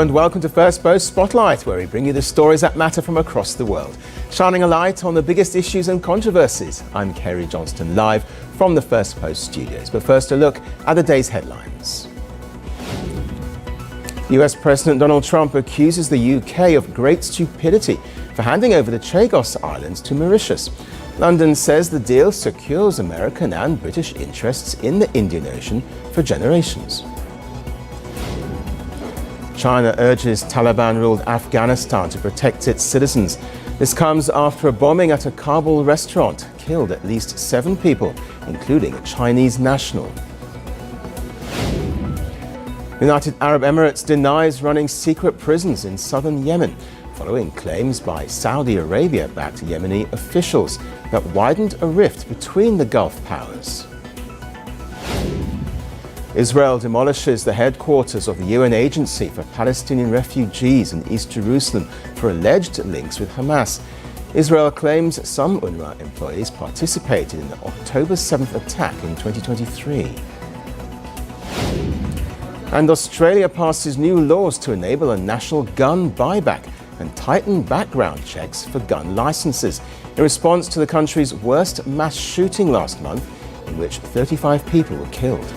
Hello and welcome to Firstpost Spotlight, where we bring you the stories that matter from across the world, shining a light on the biggest issues and controversies. I'm Kerry Johnston, live from the Firstpost studios. But first, a look at the day's headlines. US President Donald Trump accuses the UK of great stupidity for handing over the Chagos Islands to Mauritius. London says the deal secures American and British interests in the Indian Ocean for generations. China urges Taliban-ruled Afghanistan to protect its citizens. This comes after a bombing at a Kabul restaurant killed at least 7 people, including a Chinese national. United Arab Emirates denies running secret prisons in southern Yemen, following claims by Saudi Arabia-backed Yemeni officials that widened a rift between the Gulf powers. Israel demolishes the headquarters of the UN Agency for Palestinian Refugees in East Jerusalem for alleged links with Hamas. Israel claims some UNRWA employees participated in the October 7th attack in 2023. And Australia passes new laws to enable a national gun buyback and tighten background checks for gun licenses in response to the country's worst mass shooting last month, in which 35 people were killed.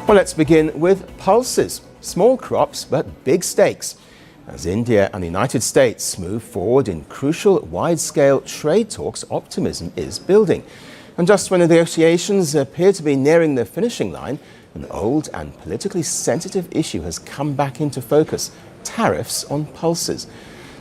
Well, let's begin with pulses. Small crops, but big stakes. As India and the United States move forward in crucial wide-scale trade talks, optimism is building. And just when negotiations appear to be nearing the finishing line, an old and politically sensitive issue has come back into focus: tariffs on pulses.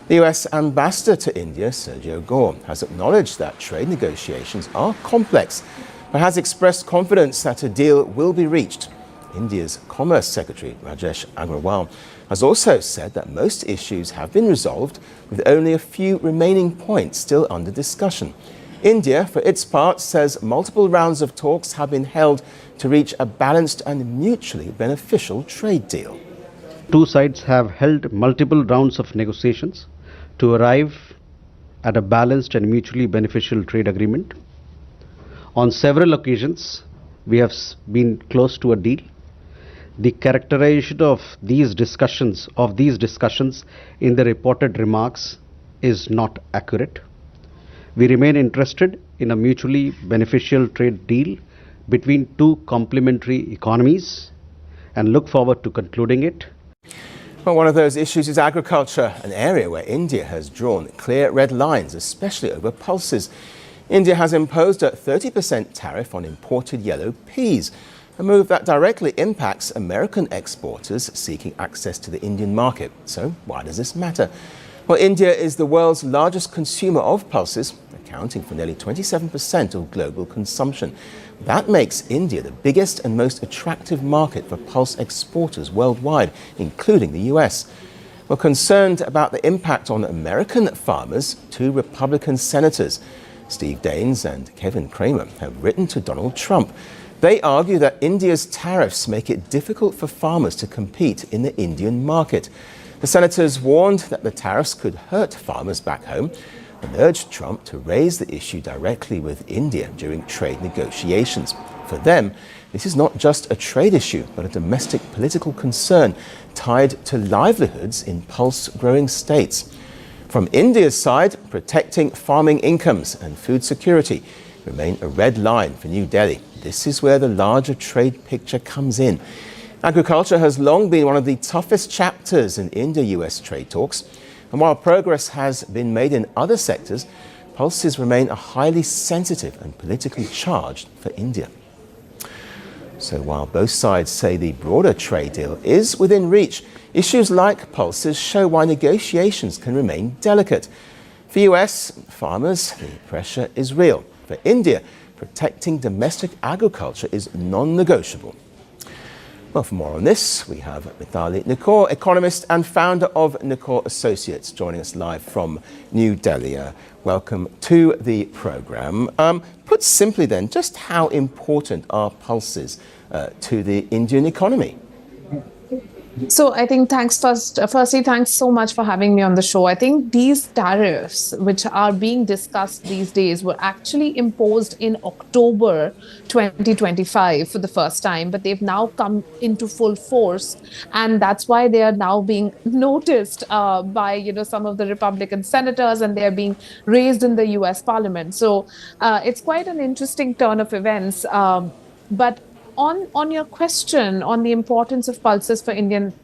The US ambassador to India, Sergio Gore, has acknowledged that trade negotiations are complex, but has expressed confidence that a deal will be reached. India's Commerce Secretary, Rajesh Agrawal, has also said that most issues have been resolved, with only a few remaining points still under discussion. India, for its part, says multiple rounds of talks have been held to reach a balanced and mutually beneficial trade deal. Two sides have held multiple rounds of negotiations to arrive at a balanced and mutually beneficial trade agreement. On several occasions, we have been close to a deal. The characterization of these discussions in the reported remarks is not accurate. We remain interested in a mutually beneficial trade deal between two complementary economies and look forward to concluding it. Well, one of those issues is agriculture, an area where India has drawn clear red lines, especially over pulses. India has imposed a 30% tariff on imported yellow peas, a move that directly impacts American exporters seeking access to the Indian market. So why does this matter? Well, India is the world's largest consumer of pulses, accounting for nearly 27% of global consumption. That makes India the biggest and most attractive market for pulse exporters worldwide, including the US. Well, concerned about the impact on American farmers, 2 Republican senators, Steve Daines and Kevin Cramer, have written to Donald Trump. They argue that India's tariffs make it difficult for farmers to compete in the Indian market. The senators warned that the tariffs could hurt farmers back home and urged Trump to raise the issue directly with India during trade negotiations. For them, this is not just a trade issue, but a domestic political concern tied to livelihoods in pulse-growing states. From India's side, protecting farming incomes and food security remain a red line for New Delhi. This is where the larger trade picture comes in. Agriculture has long been one of the toughest chapters in India-US trade talks. And while progress has been made in other sectors, pulses remain a highly sensitive and politically charged for India. So while both sides say the broader trade deal is within reach, issues like pulses show why negotiations can remain delicate. For US farmers, the pressure is real. For India, protecting domestic agriculture is non-negotiable. Well, for more on this, we have Mithali Nikor, economist and founder of Nikor Associates, joining us live from New Delhi. Welcome to the program. Put simply then, just how important are pulses to the Indian economy? So I think firstly, thanks so much for having me on the show. I think these tariffs, which are being discussed these days, were actually imposed in October 2025 for the first time, but they've now come into full force, and that's why they are now being noticed by some of the Republican senators, and they are being raised in the U.S. Parliament. So it's quite an interesting turn of events. But on your question on the importance of pulses for Indian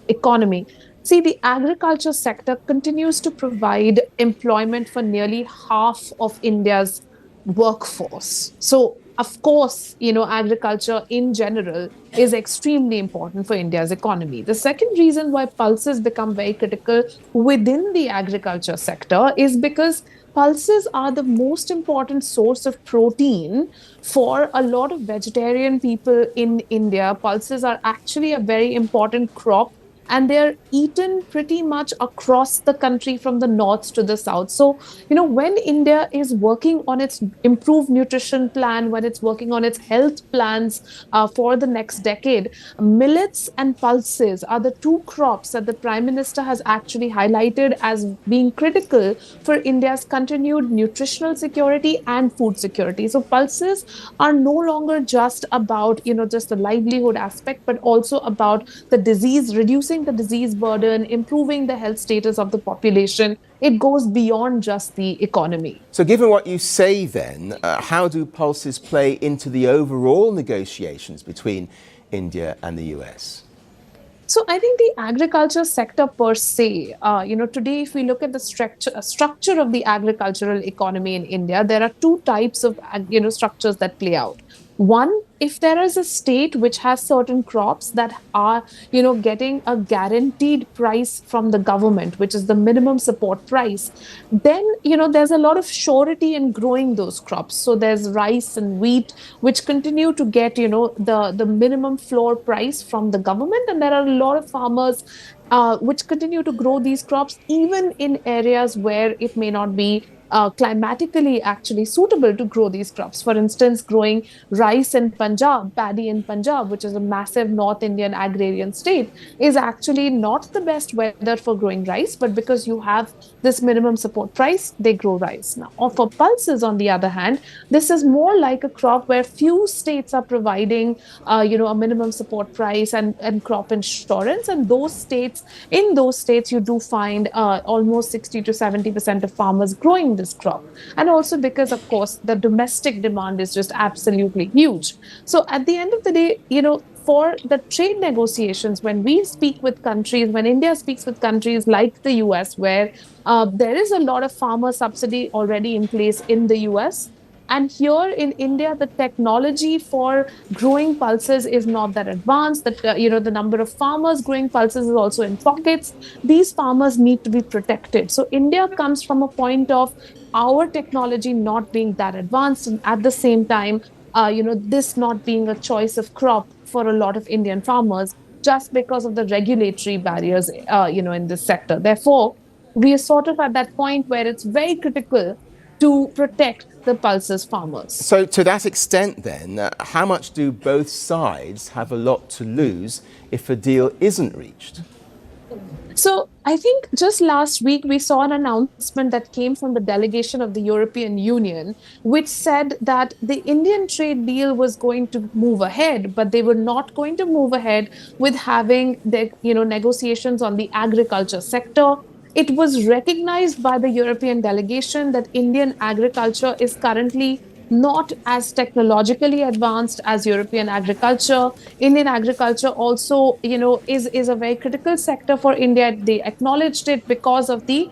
economy, see, the agriculture sector continues to provide employment for nearly half of India's workforce. So, of course, agriculture in general is extremely important for India's economy. The second reason why pulses become very critical within the agriculture sector is because pulses are the most important source of protein for a lot of vegetarian people in India. Pulses are actually a very important crop, and they're eaten pretty much across the country from the north to the south. So, when India is working on its improved nutrition plan, when it's working on its health plans for the next decade, millets and pulses are the two crops that the Prime Minister has actually highlighted as being critical for India's continued nutritional security and food security. So, pulses are no longer just about, just the livelihood aspect, but also about the disease, reducing the disease burden, improving the health status of the population. It goes beyond just the economy. So, given what you say, then, how do pulses play into the overall negotiations between India and the US? So I think the agriculture sector per se, today if we look at the structure of the agricultural economy in India, there are two types of structures that play out. One, if there is a state which has certain crops that are getting a guaranteed price from the government, which is the minimum support price, then there's a lot of surety in growing those crops. So there's rice and wheat which continue to get the minimum floor price from the government, and there are a lot of farmers which continue to grow these crops even in areas where it may not be climatically actually suitable to grow these crops. For instance, growing rice in Punjab, paddy in Punjab, which is a massive North Indian agrarian state, is actually not the best weather for growing rice, but because you have this minimum support price, they grow rice. Now, or for pulses, on the other hand, this is more like a crop where few states are providing, a minimum support price and crop insurance, and those states, you do find almost 60 to 70% of farmers growing this crop. And also because, of course, the domestic demand is just absolutely huge. So at the end of the day, for the trade negotiations, when India speaks with countries like the US, where there is a lot of farmer subsidy already in place in the US, and here in India, the technology for growing pulses is not that advanced. That the number of farmers growing pulses is also in pockets. These farmers need to be protected. So India comes from a point of our technology not being that advanced, and at the same time, this not being a choice of crop for a lot of Indian farmers, just because of the regulatory barriers, in this sector. Therefore, we are sort of at that point where it's very critical to protect the pulses farmers. So, to that extent, then, how much do both sides have a lot to lose if a deal isn't reached? So I think just last week we saw an announcement that came from the delegation of the European Union, which said that the Indian trade deal was going to move ahead, but they were not going to move ahead with having the negotiations on the agriculture sector. It was recognized by the European delegation that Indian agriculture is currently not as technologically advanced as European agriculture. Indian agriculture also, is a very critical sector for India. They acknowledged it because of the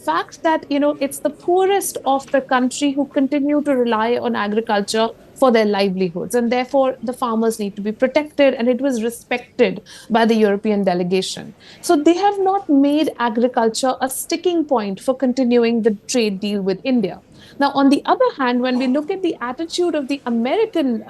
fact that, it's the poorest of the country who continue to rely on agriculture for their livelihoods. And therefore, the farmers need to be protected, and it was respected by the European delegation. So they have not made agriculture a sticking point for continuing the trade deal with India. Now, on the other hand, when we look at the attitude of the American,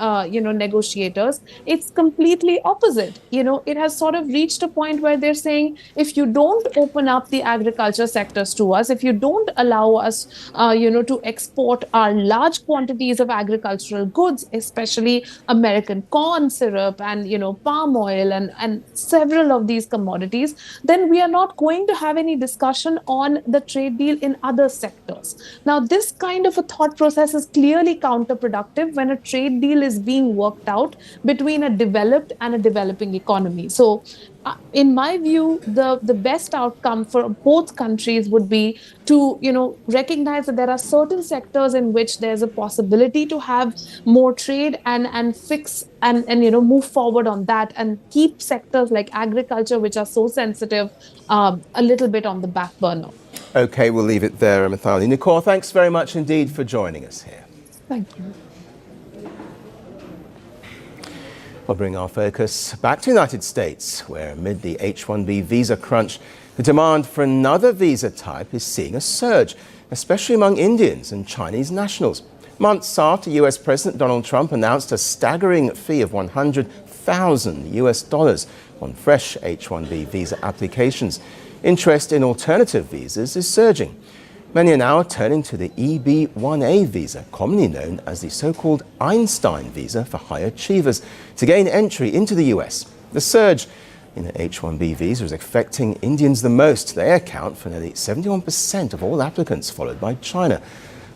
negotiators, it's completely opposite. It has sort of reached a point where they're saying, if you don't open up the agriculture sectors to us, if you don't allow us, to export our large quantities of agricultural goods, especially American corn syrup and, palm oil and several of these commodities, then we are not going to have any discussion on the trade deal in other sectors. Now, this kind of a thought process is clearly counterproductive when a trade deal is being worked out between a developed and a developing economy. So, in my view, the best outcome for both countries would be to recognize that there are certain sectors in which there's a possibility to have more trade and fix and move forward on that, and keep sectors like agriculture, which are so sensitive, a little bit on the back burner. OK, we'll leave it there, Mithali. Nicole, thanks very much indeed for joining us here. Thank you. We'll bring our focus back to the United States, where amid the H-1B visa crunch, the demand for another visa type is seeing a surge, especially among Indians and Chinese nationals. Months after US President Donald Trump announced a staggering fee of $100,000 on fresh H-1B visa applications, interest in alternative visas is surging. Many are now turning to the EB-1A visa, commonly known as the so-called Einstein visa for high achievers, to gain entry into the US. The surge in the H-1B visa is affecting Indians the most. They account for nearly 71% of all applicants, followed by China.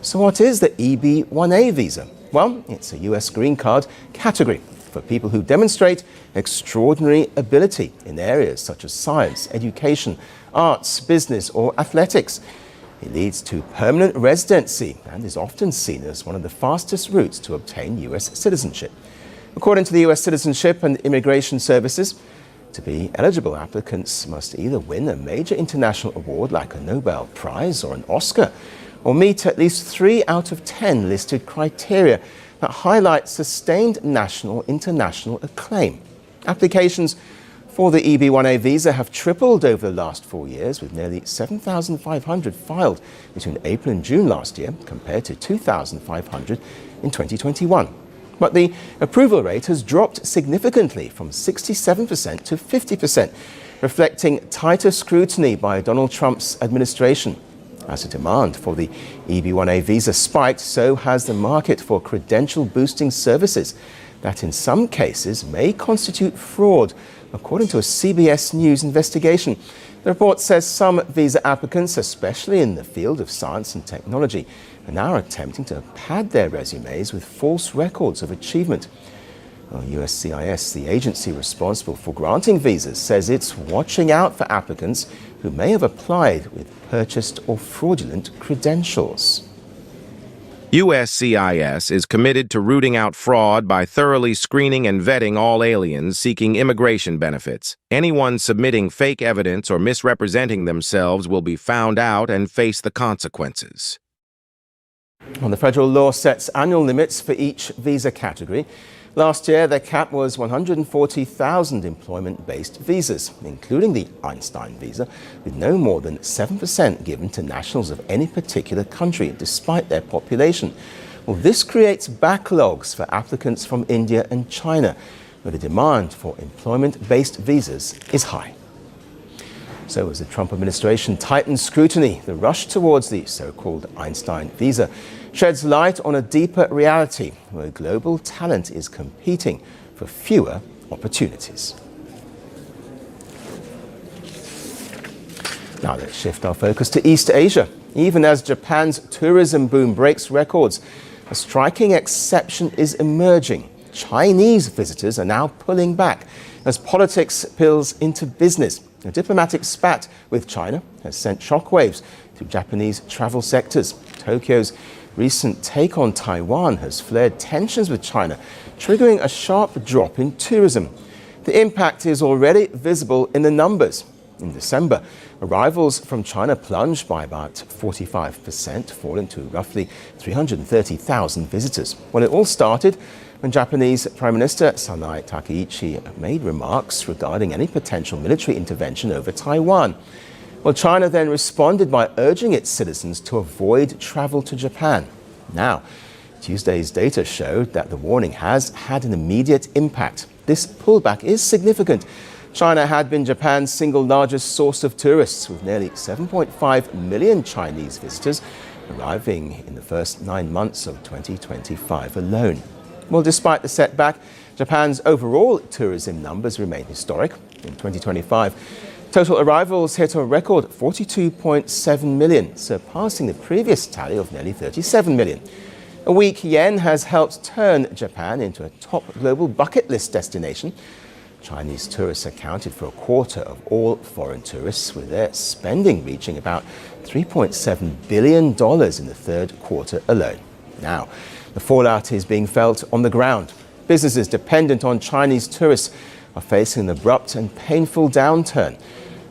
So what is the EB-1A visa? Well, it's a US green card category for people who demonstrate extraordinary ability in areas such as science, education, arts, business, or athletics. It leads to permanent residency and is often seen as one of the fastest routes to obtain US citizenship. According to the US Citizenship and Immigration Services, to be eligible, applicants must either win a major international award like a Nobel Prize or an Oscar, or meet at least 3 out of 10 listed criteria that highlight sustained national international acclaim. Applications for the EB-1A visa have tripled over the last 4 years, with nearly 7,500 filed between April and June last year, compared to 2,500 in 2021. But the approval rate has dropped significantly from 67% to 50%, reflecting tighter scrutiny by Donald Trump's administration. As the demand for the EB-1A visa spiked, so has the market for credential boosting services that in some cases may constitute fraud, according to a CBS News investigation. The report says some visa applicants, especially in the field of science and technology, are now attempting to pad their resumes with false records of achievement. Well, USCIS, the agency responsible for granting visas, says it's watching out for applicants who may have applied with purchased or fraudulent credentials. USCIS is committed to rooting out fraud by thoroughly screening and vetting all aliens seeking immigration benefits. Anyone submitting fake evidence or misrepresenting themselves will be found out and face the consequences. Well, the federal law sets annual limits for each visa category. Last year, the cap was 140,000 employment-based visas, including the Einstein visa, with no more than 7% given to nationals of any particular country, despite their population. Well, this creates backlogs for applicants from India and China, where the demand for employment-based visas is high. So as the Trump administration tightens scrutiny, the rush towards the so-called Einstein visa sheds light on a deeper reality where global talent is competing for fewer opportunities. Now let's shift our focus to East Asia. Even as Japan's tourism boom breaks records, a striking exception is emerging. Chinese visitors are now pulling back as politics spills into business. A diplomatic spat with China has sent shockwaves through Japanese travel sectors. Tokyo's recent take on Taiwan has flared tensions with China, triggering a sharp drop in tourism. The impact is already visible in the numbers. In December, arrivals from China plunged by about 45%, falling to roughly 330,000 visitors. Well, it all started when Japanese Prime Minister Sanai Takaichi made remarks regarding any potential military intervention over Taiwan. Well, China then responded by urging its citizens to avoid travel to Japan. Now, Tuesday's data showed that the warning has had an immediate impact. This pullback is significant. China had been Japan's single largest source of tourists, with nearly 7.5 million Chinese visitors arriving in the first 9 months of 2025 alone. Well, despite the setback, Japan's overall tourism numbers remain historic. In 2025, total arrivals hit a record 42.7 million, surpassing the previous tally of nearly 37 million. A weak yen has helped turn Japan into a top global bucket list destination. Chinese tourists accounted for a quarter of all foreign tourists, with their spending reaching about $3.7 billion in the third quarter alone. Now, the fallout is being felt on the ground. Businesses dependent on Chinese tourists are facing an abrupt and painful downturn.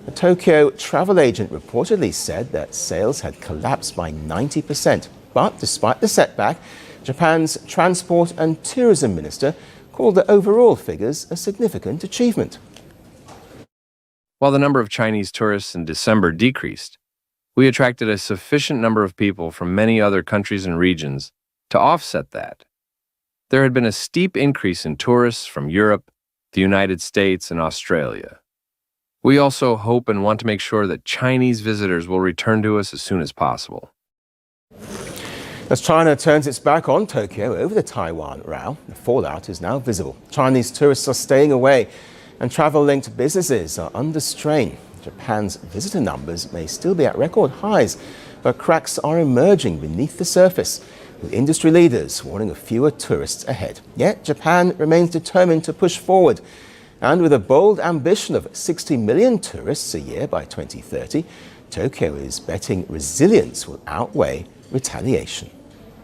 A Tokyo travel agent reportedly said that sales had collapsed by 90%. But despite the setback, Japan's Transport and Tourism Minister called the overall figures a significant achievement. While the number of Chinese tourists in December decreased, we attracted a sufficient number of people from many other countries and regions to offset that. There had been a steep increase in tourists from Europe, the United States, and Australia. We also hope and want to make sure that Chinese visitors will return to us as soon as possible. As China turns its back on Tokyo over the Taiwan row, the fallout is now visible. Chinese tourists are staying away and travel-linked businesses are under strain. Japan's visitor numbers may still be at record highs, but cracks are emerging beneath the surface, with industry leaders warning of fewer tourists ahead. Yet Japan remains determined to push forward. And with a bold ambition of 60 million tourists a year by 2030, Tokyo is betting resilience will outweigh retaliation.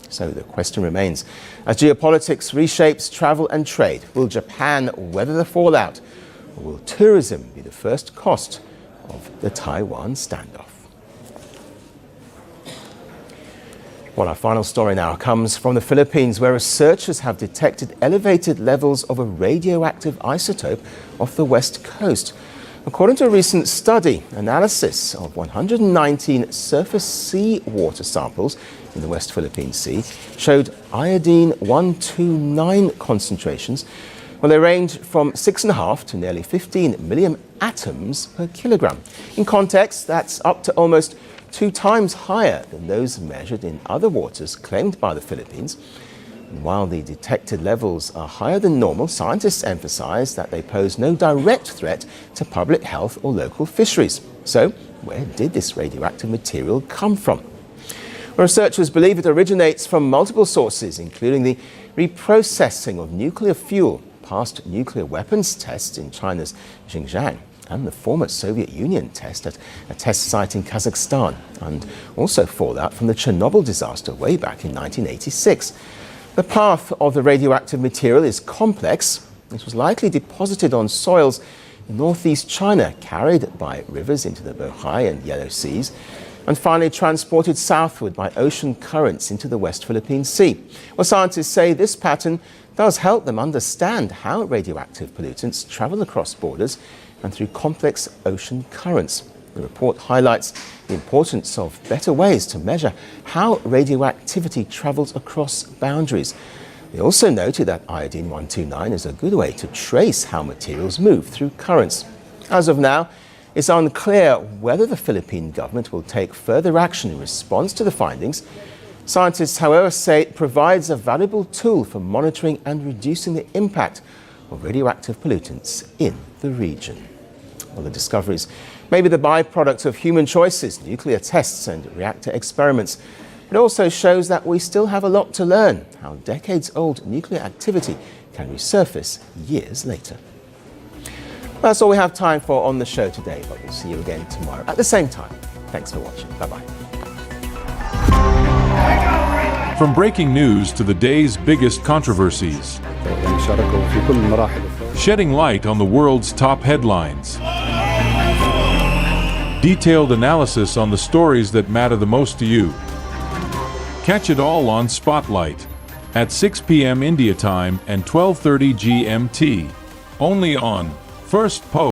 So the question remains, as geopolitics reshapes travel and trade, will Japan weather the fallout, or will tourism be the first cost of the Taiwan standoff? Well, our final story now comes from the Philippines, where researchers have detected elevated levels of a radioactive isotope off the west coast. According to a recent study, analysis of 119 surface seawater samples in the West Philippine Sea showed iodine-129 concentrations. Well, they range from 6.5 to nearly 15 million atoms per kilogram. In context, that's up to almost 2 times higher than those measured in other waters claimed by the Philippines. And while the detected levels are higher than normal, scientists emphasize that they pose no direct threat to public health or local fisheries. So, where did this radioactive material come from? Researchers believe it originates from multiple sources, including the reprocessing of nuclear fuel, past nuclear weapons tests in China's Xinjiang, and the former Soviet Union test at a test site in Kazakhstan, and also fallout from the Chernobyl disaster way back in 1986. The path of the radioactive material is complex. It was likely deposited on soils in northeast China, carried by rivers into the Bohai and Yellow Seas, and finally transported southward by ocean currents into the West Philippine Sea. Well, scientists say this pattern does help them understand how radioactive pollutants travel across borders and through complex ocean currents. The report highlights the importance of better ways to measure how radioactivity travels across boundaries. They also noted that iodine-129 is a good way to trace how materials move through currents. As of now, it's unclear whether the Philippine government will take further action in response to the findings. Scientists, however, say it provides a valuable tool for monitoring and reducing the impact of radioactive pollutants in the region. Well, the discoveries may be the byproduct of human choices, nuclear tests and reactor experiments. It also shows that we still have a lot to learn, how decades-old nuclear activity can resurface years later. That's all we have time for on the show today, but we'll see you again tomorrow at the same time. Thanks for watching. Bye-bye. From breaking news to the day's biggest controversies, shedding light on the world's top headlines, detailed analysis on the stories that matter the most to you. Catch it all on Spotlight at 6 p.m. India time and 12:30 GMT, only on Firstpost.